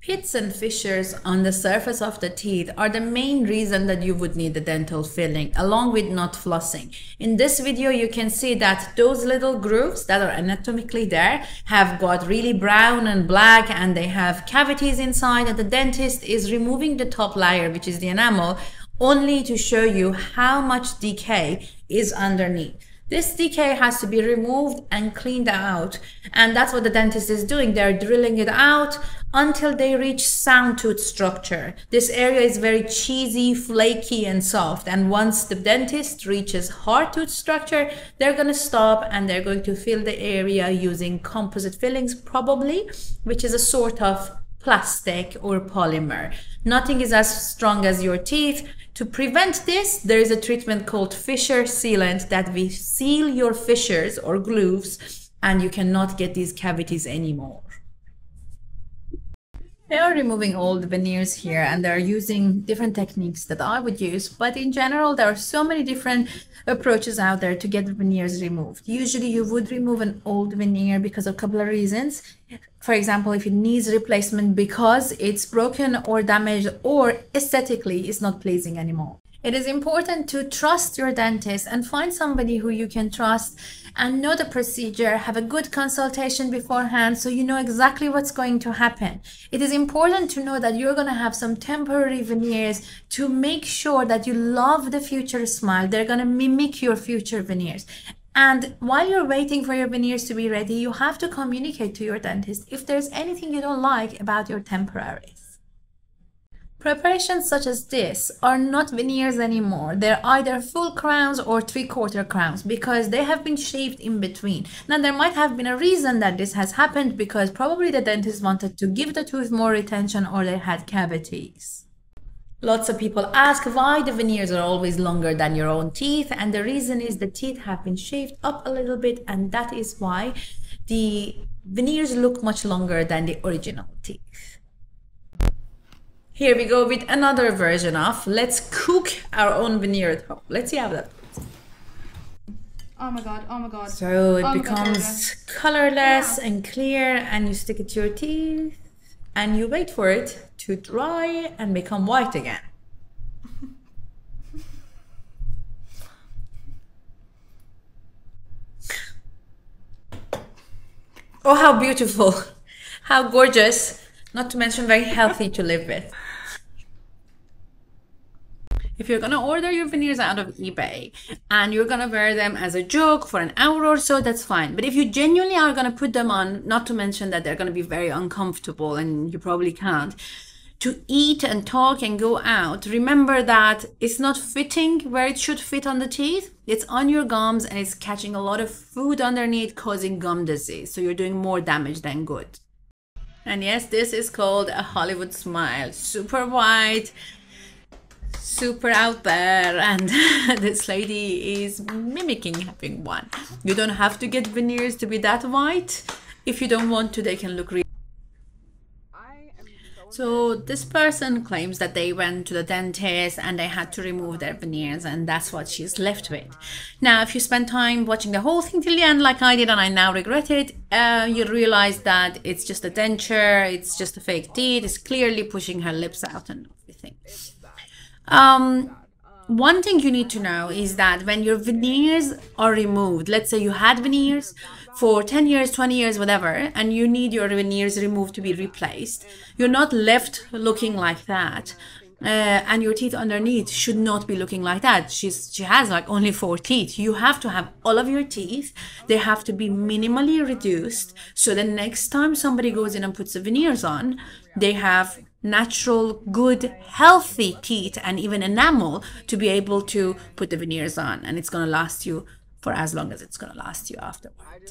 Pits and fissures on the surface of the teeth are the main reason that you would need the dental filling, along with not flossing. In this video, you can see that those little grooves that are anatomically there have got really brown and black, and they have cavities inside, and the dentist is removing the top layer, which is the enamel, only to show you how much decay is underneath. This decay has to be removed and cleaned out, and that's what the dentist is doing. They're drilling it out until they reach sound tooth structure. This area is very cheesy, flaky, and soft, and once the dentist reaches hard tooth structure, they're going to stop and they're going to fill the area using composite fillings probably, which is a sort of plastic or polymer. Nothing is as strong as your teeth. To prevent this, there is a treatment called fissure sealant that will seal your fissures or grooves, and you cannot get these cavities anymore. They are removing all the veneers here, and they're using different techniques that I would use, but in general there are so many different approaches out there to get the veneers removed. Usually you would remove an old veneer because of a couple of reasons. For example, if it needs replacement because it's broken or damaged, or aesthetically is not pleasing anymore. It is important to trust your dentist and find somebody who you can trust and know the procedure, have a good consultation beforehand so you know exactly what's going to happen. It is important to know that you're going to have some temporary veneers to make sure that you love the future smile. They're going to mimic your future veneers. And while you're waiting for your veneers to be ready, you have to communicate to your dentist if there's anything you don't like about your temporaries. Preparations such as this are not veneers anymore. They're either full crowns or 3/4 crowns because they have been shaved in between. Now, there might have been a reason that this has happened because probably the dentist wanted to give the tooth more retention or they had cavities. Lots of people ask why the veneers are always longer than your own teeth, and the reason is the teeth have been shaved up a little bit, and that is why the veneers look much longer than the original teeth. Here we go with another version of let's cook our own veneer at home. Let's see how that goes. Oh my god, oh my god. So it becomes colorless and clear, and you stick it to your teeth and you wait for it to dry and become white again. Oh, how beautiful, how gorgeous, not to mention very healthy to live with. If you're gonna order your veneers out of eBay and you're gonna wear them as a joke for an hour or so, that's fine. But if you genuinely are gonna put them on, not to mention that they're gonna be very uncomfortable and you probably can't, to eat and talk and go out, remember that it's not fitting where it should fit on the teeth. It's on your gums and it's catching a lot of food underneath, causing gum disease. So you're doing more damage than good. And yes, this is called a Hollywood smile. Super white, super out there, and this lady is mimicking having one. You don't have to get veneers to be that white. If you don't want to, they can look really. So this person claims that they went to the dentist and they had to remove their veneers, and that's what she's left with. Now, if you spend time watching the whole thing till the end like I did and I now regret it, you realize that it's just a denture, it's just a fake teeth, it's clearly pushing her lips out and everything. One thing you need to know is that when your veneers are removed, let's say you had veneers for 10 years, 20 years, whatever, and you need your veneers removed to be replaced, you're not left looking like that. And your teeth underneath should not be looking like that. She has like only 4 teeth. You have to have all of your teeth. They have to be minimally reduced. So the next time somebody goes in and puts the veneers on, they have natural, good, healthy teeth and even enamel to be able to put the veneers on. And it's going to last you for as long as it's going to last you afterwards.